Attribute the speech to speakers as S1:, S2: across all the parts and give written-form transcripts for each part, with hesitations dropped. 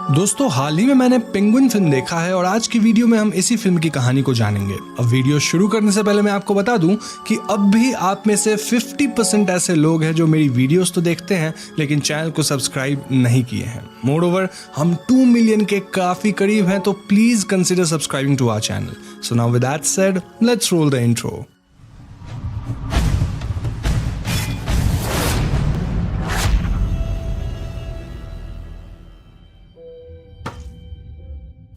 S1: दोस्तों हाल ही में मैंने पेंगुइन फिल्म देखा है और आज की वीडियो में हम इसी फिल्म की कहानी को जानेंगे। अब वीडियो शुरू करने से पहले मैं आपको बता दूं कि अब भी आप में से 50% ऐसे लोग हैं जो मेरी वीडियोस तो देखते हैं लेकिन चैनल को सब्सक्राइब नहीं किए हैं। मोreover हम 2 मिलियन के काफी करीब हैं, तो please consider subscribing to our channel. So now with that said, let's roll the intro.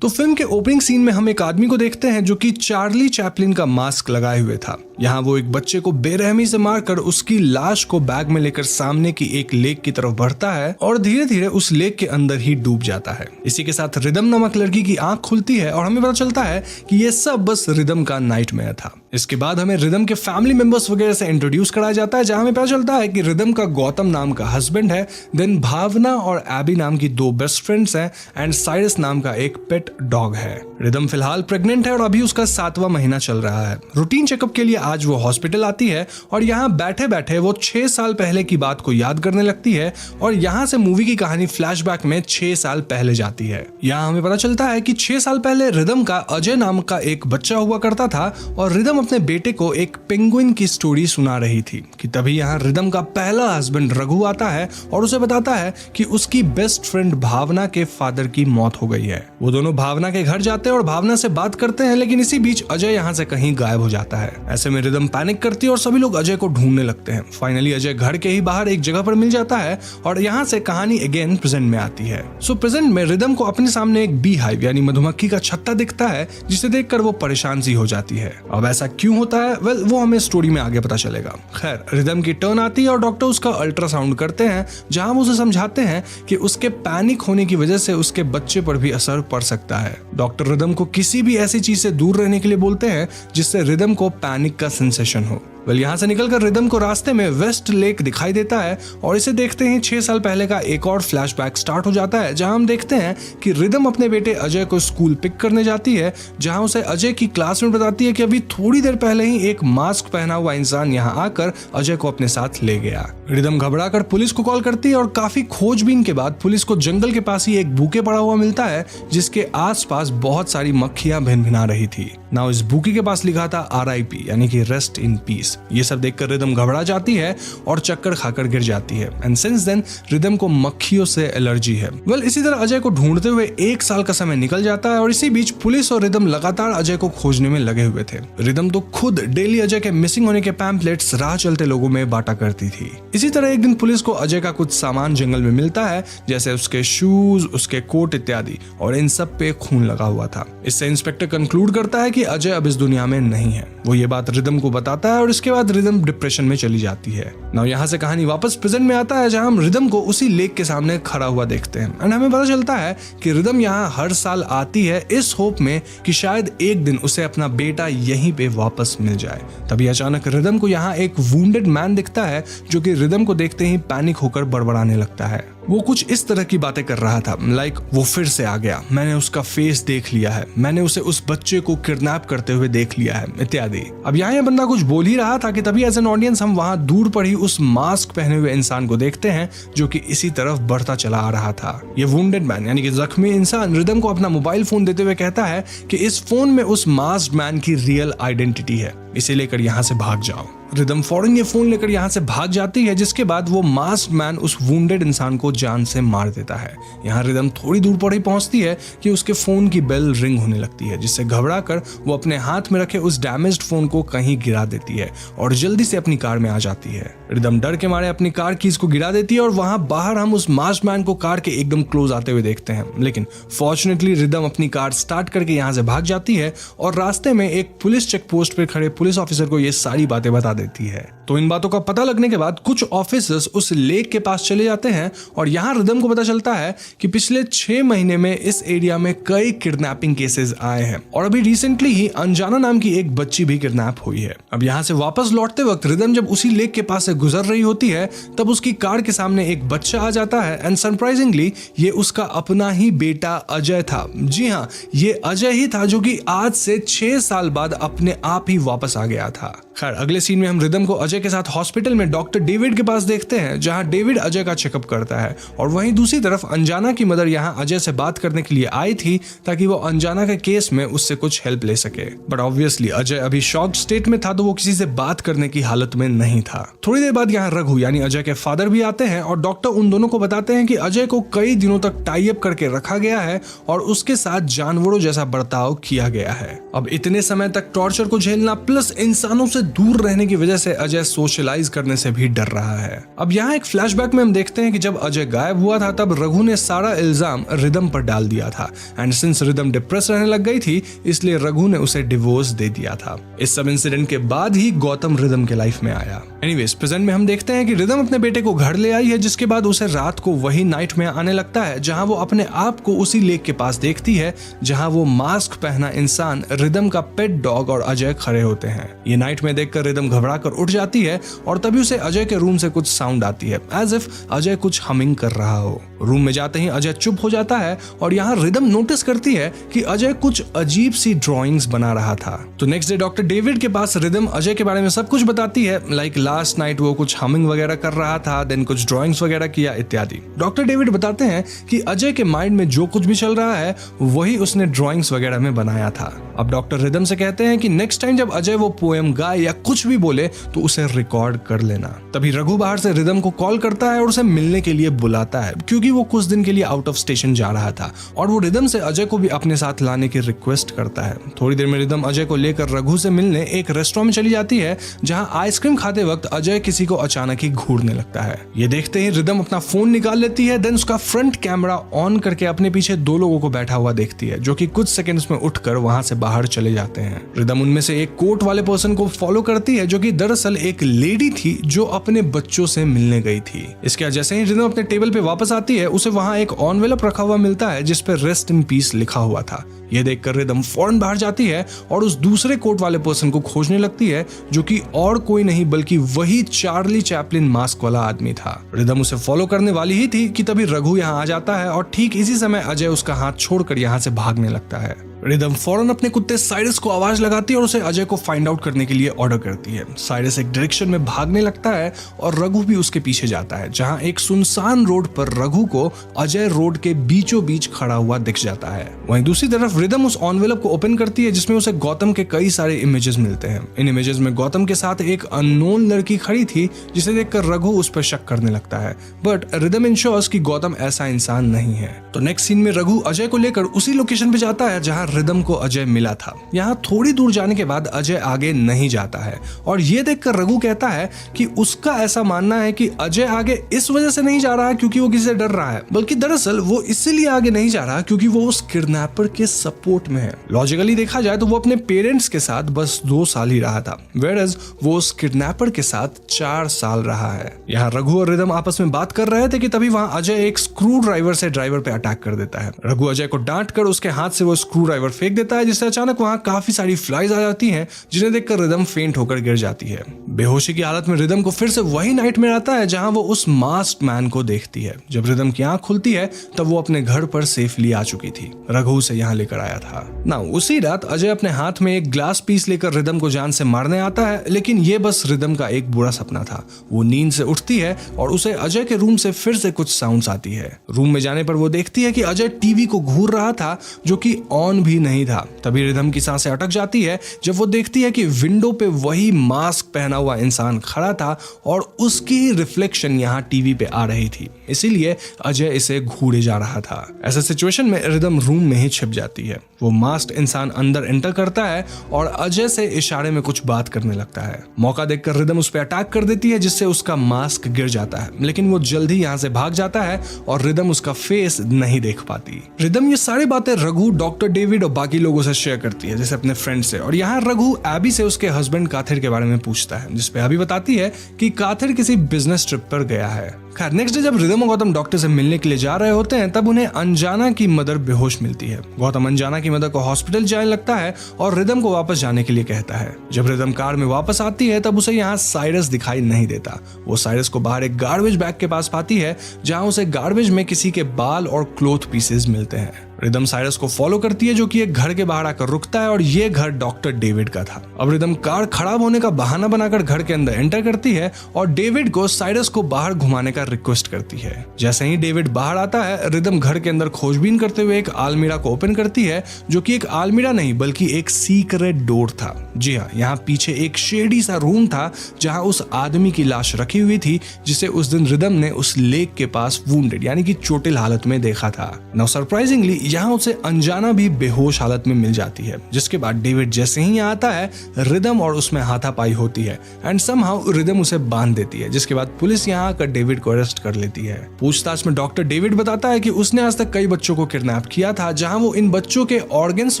S1: तो फिल्म के ओपनिंग सीन में हम एक आदमी को देखते हैं जो कि चार्ली चैपलिन का मास्क लगाए हुए था। यहाँ वो एक बच्चे को बेरहमी से मारकर उसकी लाश को बैग में लेकर सामने की एक लेक की तरफ बढ़ता है और धीरे धीरे उस लेक के अंदर ही डूब जाता है। इसी के साथ रिदम नामक लड़की की आंख खुलती है और हमें पता चलता है कि ये सब बस रिदम का नाइटमेयर था। इसके बाद हमें रिदम के फैमिली मेंबर्स वगैरह से इंट्रोड्यूस कराया जाता है, जहां हमें पता चलता है कि रिदम का गौतम नाम का हस्बैंड है, देन भावना और एबी नाम की 2 बेस्ट फ्रेंड्स हैं एंड साइरस नाम का एक पेट डॉग है। रिदम फिलहाल प्रेग्नेंट है और अभी उसका 7वां महीना चल रहा है। रूटीन चेकअप के लिए आज वो हॉस्पिटल आती है और यहाँ बैठे बैठे वो 6 साल पहले की बात को याद करने लगती है और यहाँ से मूवी की कहानी फ्लैशबैक में 6 साल पहले जाती है। यहाँ हमें पता चलता है कि 6 साल पहले रिदम का अजय नाम का एक बच्चा हुआ करता था और रिदम अपने बेटे को एक पेंगुइन की स्टोरी सुना रही थी कि तभी यहाँ रिदम का पहला हस्बैंड रघु आता है और उसे बताता है कि उसकी बेस्ट फ्रेंड भावना के फादर की मौत हो गई है। वो दोनों भावना के घर जाते हैं और भावना से बात करते हैं, लेकिन इसी बीच अजय यहाँ से कहीं गायब हो जाता है। ऐसे में रिदम पैनिक करती है और सभी लोग अजय को ढूंढने लगते हैं। फाइनली अजय घर के ही बाहर एक जगह पर मिल जाता है और यहाँ से कहानी अगेन प्रेजेंट में आती है। सो प्रेजेंट में रिदम को अपने सामने एक बी हाइव यानी मधुमक्खी का छत्ता दिखता है, जिसे देखकर वो परेशान सी हो जाती है। अब ऐसा क्यों होता है, वेल वो हमें स्टोरी में आगे पता चलेगा। खैर रिदम की टर्न आती है और डॉक्टर उसका अल्ट्रासाउंड करते हैं, जहां वो उसे समझाते हैं कि उसके पैनिक होने की वजह से उसके बच्चे पर भी असर पड़ सकता है। डॉक्टर रिदम को किसी भी ऐसी चीज से दूर रहने के लिए बोलते हैं जिससे रिदम को पैनिक का सेंसेशन हो। यहाँ से निकलकर रिदम को रास्ते में वेस्ट लेक दिखाई देता है और इसे देखते ही 6 साल पहले का एक और फ्लैशबैक स्टार्ट हो जाता है, जहां हम देखते हैं कि रिदम अपने बेटे अजय को स्कूल पिक करने जाती है, जहां उसे अजय की क्लासमेट बताती है कि अभी थोड़ी देर पहले ही एक मास्क पहना हुआ इंसान यहाँ आकर अजय को अपने साथ ले गया। रिदम घबराकर पुलिस को कॉल करती है और काफी खोजबीन के बाद पुलिस को जंगल के पास ही एक बूके पड़ा हुआ मिलता है, जिसके आसपास बहुत सारी मक्खियां भिनभिना रही थी। नाउ इस बूके के पास लिखा था RIP यानी कि रेस्ट इन पीस। ये सब देखकर रिदम घबरा जाती है और चक्कर खाकर गिर जाती है एंड सिंस देन रिदम को मक्खियों से एलर्जी है। इसी तरह अजय को ढूंढते हुए 1 साल का समय निकल जाता है और इसी बीच पुलिस और रिदम लगातार अजय को खोजने में लगे हुए थे। रिदम तो खुद डेली अजय के मिसिंग होने के पैम्पलेट्स राह चलते लोगों में बांटा करती थी। इसी तरह एक दिन पुलिस को अजय का कुछ सामान जंगल में मिलता है, जैसे उसके शूज, उसके कोट इत्यादि, और इन सब पे खून लगा हुआ था। इससे इंस्पेक्टर कंक्लूड करता है कि अजय अब इस दुनिया में नहीं है। वो ये बात रिदम को बताता है और इसके बाद रिदम डिप्रेशन में चली जाती है। नाउ यहाँ से कहानी वापस प्रेजेंट में आता है, जहां हम रिदम को उसी लेक के सामने खड़ा हुआ देखते हैं एंड हमें पता चलता है कि रिदम यहाँ हर साल आती है इस होप में कि शायद एक दिन उसे अपना बेटा यहीं पे वापस मिल जाए। तभी अचानक रिदम को यहाँ एक वुंडेड मैन दिखता है, जो कि रिदम को देखते ही पैनिक होकर बड़बड़ाने लगता है। वो कुछ इस तरह की बातें कर रहा था, लाइक वो फिर से आ गया, मैंने उसका फेस देख लिया है, मैंने उसे उस बच्चे को किडनैप करते हुए देख लिया है इत्यादि। अब यहाँ ये बंदा कुछ बोल ही रहा था कि तभी एज एन ऑडियंस हम वहां दूर पर ही उस मास्क पहने हुए इंसान को देखते हैं, जो कि इसी तरफ बढ़ता चला आ रहा था। ये वुंडेड मैन यानी कि जख्मी इंसान रिदम को अपना मोबाइल फोन देते हुए कहता है कि इस फोन में उस मास्क्ड मैन की रियल आइडेंटिटी है, इसे लेकर यहाँ से भाग जाओ। रिदम फौरन ये फोन लेकर यहाँ से भाग जाती है, जिसके बाद वो मास्क्ड मैन उस वुंडेड इंसान को जान से मार देता है। यहाँ रिदम थोड़ी दूर पर ही पहुंचती है कि उसके फोन की बेल रिंग होने लगती है, जिससे घबराकर वो अपने हाथ में रखे उस डैमेज्ड फोन को कहीं गिरा देती है और जल्दी से अपनी कार में आ जाती है। रिदम डर के मारे अपनी कार कीज को गिरा देती है और वहां बाहर हम उस मास्क्ड मैन को कार के एकदम क्लोज आते हुए देखते हैं, लेकिन फॉर्चुनेटली रिदम अपनी कार स्टार्ट करके यहाँ से भाग जाती है और रास्ते में एक पुलिस चेक पोस्ट पर खड़े पुलिस ऑफिसर को ये सारी बातें बता देती है। तो इन बातों का पता लगने के बाद कुछ ऑफिसर्स उस लेक के पास चले जाते हैं और यहाँ रिदम को पता चलता है कि पिछले 6 महीने में इस एरिया में कई किडनैपिंग केसेस आए हैं और अभी रिसेंटली ही अंजाना नाम की एक बच्ची भी किडनैप हुई है। अब यहाँ से वापस लौटते वक्त रिदम जब उसी लेक के पास से गुजर रही होती है, तब उसकी कार के सामने एक बच्चा आ जाता है एंड सरप्राइजिंगली ये उसका अपना ही बेटा अजय था। जी हाँ, ये अजय ही था जो कि आज से 6 साल बाद अपने आप ही वापस आ गया था। खैर अगले सीन में हम रिदम को अजय अजय के साथ हॉस्पिटल में डॉक्टर डेविड के पास देखते हैं, जहां डेविड अजय का चेकअप करता है। और वहीं दूसरी तरफ अंजाना की मदर यहां अजय से बात करने के लिए आई थी ताकि वो अंजाना के केस में उससे कुछ हेल्प ले सके। बट ऑब्वियसली अजय अभी शॉक्ड स्टेट में था, तो वो किसी से बात करने की हालत में नहीं था। थोड़ी देर बाद यहाँ रघु यानी अजय के फादर भी आते हैं और डॉक्टर उन दोनों को बताते हैं कि अजय को कई दिनों तक टाई अप करके रखा गया है और उसके साथ जानवरों जैसा बर्ताव किया गया है। अब इतने समय तक टॉर्चर को झेलना प्लस इंसानों से दूर रहने की वजह से अजय सोशलाइज करने से भी डर रहा है। अब यहाँ एक फ्लैशबैक में हम देखते हैं कि जब अजय गायब हुआ था तब रघु ने सारा इल्जाम रिदम पर डाल दिया था एंड सिंस रिदम डिप्रेस रहने लग गई थी इसलिए रघु ने उसे डिवोर्स दे दिया था। इस सब इंसिडेंट के बाद ही गौतम रिदम के लाइफ में आया। एनीवेज प्रेजेंट में हम देखते हैं कि रिदम अपने बेटे को घर ले आई है, जिसके बाद उसे रात को वही नाइट में आने लगता है जहां वो अपने आप को उसी लेक के पास देखती है जहां वो मास्क पहना इंसान रिदम का पेट डॉग और अजय खड़े होते हैं। ये नाइट में देखकर रिदम घबरा कर उठ जाती है और तभी उसे अजय के रूम से कुछ साउंड आती है एज इफ अजय कुछ हमिंग कर रहा हो। रूम में जाते ही अजय चुप हो जाता है और यहाँ रिदम नोटिस करती है कि अजय कुछ अजीब सी ड्राइंग्स बना रहा था। तो नेक्स्ट डे डॉक्टर डेविड के पास रिदम अजय के बारे में सब कुछ बताती है, लाइक लास्ट नाइट वो कुछ हमिंग वगैरह कर रहा था, देन कुछ ड्राइंग्स वगैरह किया इत्यादि। डॉक्टर डेविड बताते हैं कि अजय के माइंड में जो कुछ भी चल रहा है वही उसने ड्राइंग्स वगैरह में बनाया था। अब डॉक्टर रिदम से कहते हैं कि नेक्स्ट टाइम जब अजय वो पोएम गाए या कुछ भी बोले तो उसे रिकॉर्ड कर लेना। तभी रघु बाहर से रिदम को कॉल करता है और उसे मिलने के लिए बुलाता है क्योंकि वो कुछ दिन के लिए आउट ऑफ स्टेशन जा रहा था और वो रिदम से अजय को भी अपने साथ लाने की रिक्वेस्ट करता है। थोड़ी देर में रिदम अजय को लेकर रघु से मिलने एक रेस्टोरेंट में चली जाती है जहां आइसक्रीम खाते वक्त अजय किसी को अचानक ही घूरने लगता है। ये देखते ही रिदम अपना फोन निकाल लेती है, देन उसका फ्रंट कैमरा ऑन करके अपने पीछे दो लोगों को बैठा हुआ देखती है जो कि कुछ सेकंड्स में उठकर वहां से बाहर चले जाते हैं। रिदम उनमें से एक कोट वाले पर्सन को फॉलो करती है जो कि दरअसल एक लेडी थी जो अपने बच्चों से मिलने गई थी। इसके बाद जैसे ही रिदम अपने टेबल पे वापस आती है उसे वहां एक एनवेलप रखा हुआ मिलता है जिस पे रेस्ट इन पीस लिखा हुआ था। यह देखकर रिदम फौरन बाहर जाती है और उस दूसरे कोट वाले पर्सन को खोजने लगती है जो कि और कोई नहीं बल्कि वही चार्ली चैपलिन मास्क वाला आदमी था। रिदम उसे फॉलो करने वाली ही थी कि तभी रघु यहाँ आ जाता है और ठीक इसी समय अजय उसका हाथ छोड़कर यहाँ से भागने लगता है। रिदम फौरन अपने कुत्ते साइरस को आवाज लगाती है और उसे अजय को फाइंड आउट करने के लिए ऑर्डर करती है। साइरस एक डायरेक्शन में भागने लगता है और रघु भी उसके पीछे जाता है जहां एक सुनसान रोड पर रघु को अजय रोड के बीचों बीच खड़ा हुआ दिख जाता है। वहीं दूसरी तरफ रिदम उस एनवेलप को ओपन करती है जिसमें उसे गौतम के कई सारे इमेजेस मिलते हैं। इन इमेजेस में गौतम के साथ एक अननोन लड़की खड़ी थी जिसे देखकर रघु उस पर शक करने लगता है, बट रिदम इंश्योर्स कि गौतम ऐसा इंसान नहीं है। तो नेक्स्ट सीन में रघु अजय को लेकर उसी लोकेशन पे जाता है जहां रिदम को अजय मिला था। यहाँ थोड़ी दूर जाने के बाद अजय आगे नहीं जाता है और ये देखकर रघु कहता है कि उसका ऐसा मानना है कि अजय आगे इस वजह से नहीं जा रहा है क्योंकि वो किसी से डर रहा है, बल्कि दरअसल वो इसलिए आगे नहीं जा रहा क्योंकि वो उस किडनैपर के सपोर्ट में है। लॉजिकली देखा जाए तो वो अपने पेरेंट्स के साथ बस 2 साल ही रहा था, वेयरएज वो उस किडनैपर के साथ 4 साल रहा है। यहाँ रघु और रिदम आपस में बात कर रहे थे कि तभी वहां अजय एक स्क्रू ड्राइवर से ड्राइवर पे अटैक कर देता है। रघु अजय को डांट कर उसके हाथ से वो स्क्रू ड्राइवर फेंक देता है जिससे अचानक वहां काफी सारी फ्लाइज आ जाती हैं जिन्हें देखकर रिदम फेंट होकर गिर जाती है। बेहोशी की हालत में रिदम को फिर से वही नाइटमेयर आता है जहां वो उस मास्क्ड मैन को देखती है। जब रिदम की आंख खुलती है तब वो अपने घर पर सेफली आ चुकी थी। रघु उसे यहाँ लेकर आया था ना। उसी रात अजय अपने हाथ में एक ग्लास पीस लेकर रिदम को जान से मारने आता है, लेकिन ये बस रिदम का एक बुरा सपना था। वो नींद से उठती है और उसे अजय के रूम से फिर से कुछ साउंड्स आती है। रूम में जाने पर वो देखती है कि अजय टीवी को घूर रहा था जो कि ऑन भी नहीं था। तभी रिदम की सांसें अटक जाती है जब वो देखती है कि विंडो पे वही मास्क पहना हुआ इंसान खड़ा था और उसकी रिफ्लेक्शन यहाँ टीवी पे आ रही थी, इसीलिए अजय इसे घूरे जा रहा था। ऐसे सिचुएशन में रिदम रूम में ही छिप जाती है। वो मास्क इंसान अंदर एंटर करता है और अजय से इशारे में कुछ बात करने लगता है। मौका देखकर रिदम उस पर अटैक कर देती है जिससे उसका मास्क गिर जाता है, लेकिन वो जल्दी यहाँ से भाग जाता है और रिदम उसका फेस नहीं देख पाती। रिदम ये सारी बातें रघु, डॉक्टर डेविड और बाकी लोगों से शेयर करती है जैसे अपने फ्रेंड से, और यहाँ रघु एबी से उसके हस्बैंड काथिर के बारे में पूछता है जिसपे एबी बताती है कि काथिर किसी बिजनेस ट्रिप पर गया है। खैर नेक्स्ट डे जब रिदम और गौतम डॉक्टर से मिलने के लिए जा रहे होते हैं तब उन्हें अंजाना की मदर बेहोश मिलती है। गौतम अंजाना की मदर को हॉस्पिटल जाने लगता है और रिदम को वापस जाने के लिए कहता है। जब रिदम कार में वापस आती है तब उसे यहाँ साइरस दिखाई नहीं देता। वो साइरस को बाहर एक गार्बेज बैग के पास पाती है जहाँ उसे गार्बेज में किसी के बाल और क्लोथ पीसेस मिलते हैं। रिदम साइरस को फॉलो करती है जो कि एक घर के बाहर आकर रुकता है और ये घर डॉक्टर डेविड का था। अब रिदम कार खराब होने का बहाना बनाकर घर के अंदर एंटर करती है और डेविड को साइरस को बाहर घुमाने का रिक्वेस्ट करती है। जैसे ही डेविड बाहर आता है, रिदम घर के अंदर खोजबीन करते हुए एक अलमीरा को ओपन करती है जो कि एक अलमीरा नहीं बल्कि एक सीक्रेट डोर था। जी हाँ, यहाँ पीछे एक शेडी सा रूम था जहाँ उस आदमी की लाश रखी हुई थी जिसे उस दिन रिदम ने उस लेक के पास वुंडेड यानी कि चोटिल हालत में देखा था। नाउ सरप्राइजिंगली यहाँ उसे अनजाना भी बेहोश हालत में मिल जाती है, जिसके बाद डेविड जैसे ही आता है रिदम और उसमें हाथापाई होती है एंड समहाउ रिदम उसे बांध देती है, जिसके बाद पुलिस यहाँ आकर डेविड को अरेस्ट कर लेती है। पूछताछ में डॉक्टर डेविड बताता है कि उसने आज तक कई बच्चों को किडनैप किया था जहां वो इन बच्चों के ऑर्गन्स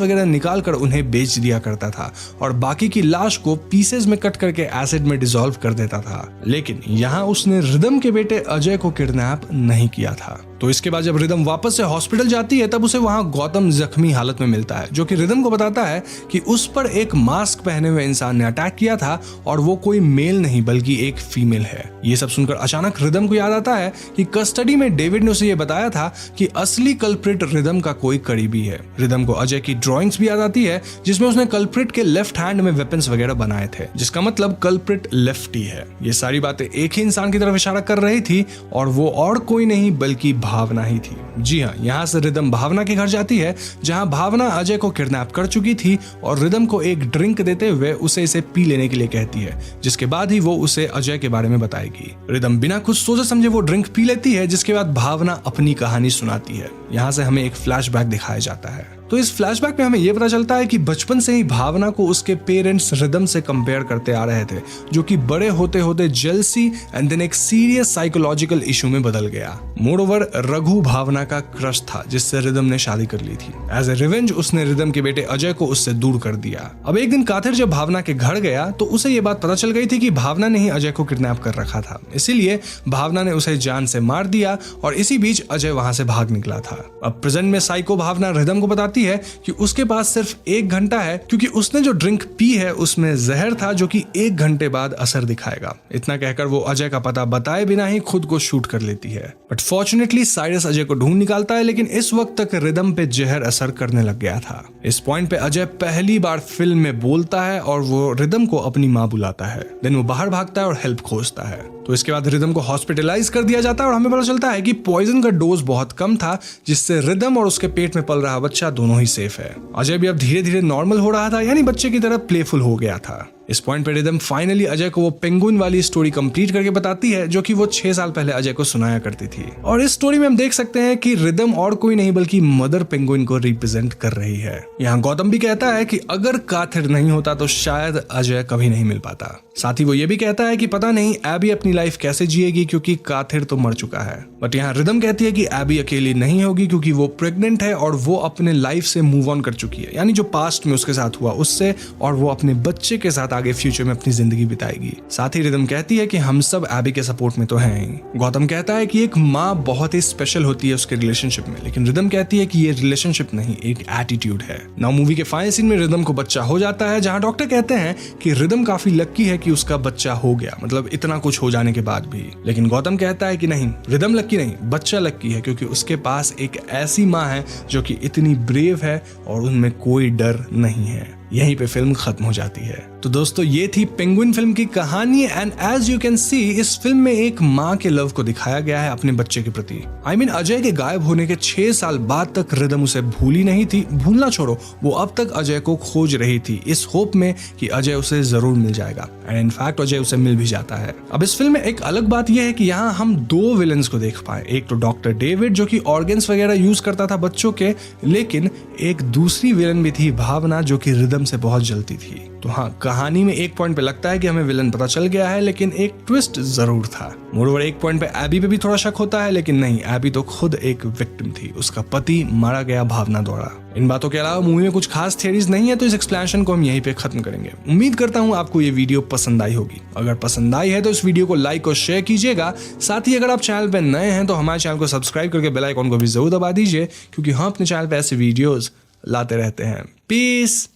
S1: वगैरह निकाल कर उन्हें बेच दिया करता था और बाकी की लाश को पीसेस में कट करके एसिड में डिसॉल्व कर देता था, लेकिन यहाँ उसने रिदम के बेटे अजय को किडनैप नहीं किया था। तो इसके बाद जब रिदम वापस से हॉस्पिटल जाती है तब उसे वहां गौतम जख्मी हालत में मिलता है जो कि रिदम को बताता है कि उस पर एक मास्क पहने हुए इंसान ने अटैक किया था और वो कोई मेल नहीं बल्कि एक फीमेल है। ये सब सुनकर अचानक रिदम को याद आता है कि कस्टडी में डेविड ने उसे ये बताया था कि असली कल्प्रिट रिदम का कोई करीबी है। रिदम को अजय की ड्रॉइंग्स भी याद आती है जिसमें उसने कल्प्रिट के लेफ्ट हैंड में वेपन्स वगैरह बनाए थे, जिसका मतलब कल्प्रिट लेफ्टी है। ये सारी बातें एक ही इंसान की तरफ इशारा कर रही थी और वो और कोई नहीं बल्कि भावना ही थी। जी हाँ, यहाँ से रिदम भावना के घर जाती है जहाँ भावना अजय को किडनैप कर चुकी थी और रिदम को एक ड्रिंक देते हुए उसे इसे पी लेने के लिए कहती है, जिसके बाद ही वो उसे अजय के बारे में बताएगी। रिदम बिना कुछ सोचे समझे वो ड्रिंक पी लेती है, जिसके बाद भावना अपनी कहानी सुनाती है। यहाँ से हमें एक फ्लैशबैक दिखाया जाता है। तो इस फ्लैशबैक में हमें यह पता चलता है कि बचपन से ही भावना को उसके पेरेंट्स रिदम से कंपेयर करते आ रहे थे, जो कि बड़े होते होते जेलसी एंड देन एक सीरियस साइकोलॉजिकल इशू में बदल गया। मोरओवर रघु भावना का क्रश था जिससे रिदम ने शादी कर ली थी। एज ए रिवेंज उसने रिदम के बेटे अजय को उससे दूर कर दिया। अब एक दिन काथिर जब भावना के घर गया तो उसे ये बात पता चल गई थी कि भावना ने ही अजय को किडनैप कर रखा था, इसीलिए भावना ने उसे जान से मार दिया और इसी बीच अजय वहां से भाग निकला था। अब प्रेजेंट में साइको भावना रिदम को बताती है कि उसके पास सिर्फ 1 घंटा है क्योंकि उसने जो ड्रिंक पी है उसमें जहर था जो कि 1 घंटे बाद असर दिखाएगा। इतना कहकर वो अजय का पता बताए बिना ही खुद को शूट कर लेती है। बट फॉर्चुनेटली साइरस अजय को ढूंढ निकालता है, लेकिन इस वक्त तक रिदम पे जहर असर करने लग गया था। इस पॉइंट पे अजय पहली बार फिल्म में बोलता है और वो रिदम को अपनी माँ बुलाता है। देन वो बाहर भागता है और हेल्प खोजता है। तो इसके बाद रिदम को हॉस्पिटलाइज कर दिया जाता है और हमें पता चलता है कि पॉइजन का डोज बहुत कम था, जिससे रिदम और उसके पेट में पल रहा बच्चा दोनों ही सेफ है। अजय भी अब धीरे धीरे नॉर्मल हो रहा था, यानी बच्चे की तरह प्लेफुल हो गया था। इस पॉइंट पे रिदम फाइनली अजय को वो पेंगुइन वाली स्टोरी कंप्लीट करके बताती है जो कि वो 6 साल पहले अजय को सुनाया करती थी। और इस स्टोरी में हम देख सकते हैं कि रिदम और कोई नहीं बल्कि मदर पेंगुइन को रिप्रेजेंट कर रही है। यहाँ गौतम भी कहता है कि अगर काथिर नहीं होता तो शायद अजय कभी नहीं मिल पाता। साथ ही वो ये भी कहता है कि पता नहीं एबी अपनी लाइफ कैसे जिएगी क्योंकि काथिर तो मर चुका है। बट यहाँ रिदम कहती है कि एबी अकेली नहीं होगी क्योंकि वो प्रेग्नेंट है और वो अपने लाइफ से मूव ऑन कर चुकी है, यानी जो पास्ट में उसके साथ हुआ उससे, और वो अपने बच्चे के साथ आगे फ्यूचर में अपनी जिंदगी बिताएगी। साथ ही रिदम कहती है कि हम सब एबी के सपोर्ट में तो हैं ही। गौतम कहता है कि एक माँ बहुत ही स्पेशल होती है उसके रिलेशनशिप में, लेकिन रिदम कहती है कि ये रिलेशनशिप नहीं एक एटीट्यूड है। नाउ मूवी के फाइनल सीन में रिदम को बच्चा हो जाता है, जहाँ डॉक्टर कहते हैं कि रिदम काफी लक्की है कि उसका बच्चा हो गया, मतलब इतना कुछ हो जाने के बाद भी। लेकिन गौतम कहता है कि नहीं, रिदम लक्की नहीं, बच्चा लक्की है क्योंकि उसके पास एक ऐसी माँ है जो कि इतनी ब्रेव है और उनमें कोई डर नहीं है। यहीं पे फिल्म खत्म हो जाती है। तो दोस्तों ये थी पेंगुइन फिल्म की कहानी and as you can see इस फिल्म में एक माँ के लव को दिखाया गया है अपने बच्चे के प्रति। आई मीन अजय के गायब होने के 6 साल बाद तक रिदम उसे भूली नहीं थी। भूलना छोड़ो, वो अब तक अजय को खोज रही थी इस होप में कि अजय उसे जरूर मिल जाएगा एंड इनफैक्ट अजय उसे मिल भी जाता है। अब इस फिल्म में एक अलग बात यह है कि यहाँ हम 2 विलन्स को देख पाए। एक तो डॉक्टर डेविड जो कि ऑर्गन्स वगैरह यूज करता था बच्चों के, लेकिन एक दूसरी विलन भी थी भावना जो कि रिदम से बहुत जलती थी। तो हाँ, कहानी में एक पॉइंट पे लगता है कि हमें विलन पता चल गया है, लेकिन एक ट्विस्ट जरूर था। मोरओवर एक पॉइंट पे एबी पे भी थोड़ा शक होता है, लेकिन नहीं, एबी तो खुद एक विक्टिम थी, उसका पति मारा गया भावना द्वारा। इन बातों के अलावा मूवी में कुछ खास थियरीज नहीं है, तो इस एक्सप्लेनेशन को हम यहीं पे खत्म करेंगे। उम्मीद करता हूँ आपको ये वीडियो पसंद आई होगी। अगर पसंद आई है तो इस वीडियो को लाइक और शेयर कीजिएगा। साथ ही अगर आप चैनल पे नए हैं तो हमारे चैनल को सब्सक्राइब करके बेल आइकॉन को भी जरूर दबा दीजिए, क्योंकि हम अपने चैनल पे ऐसे वीडियोस लाते रहते हैं। पीस।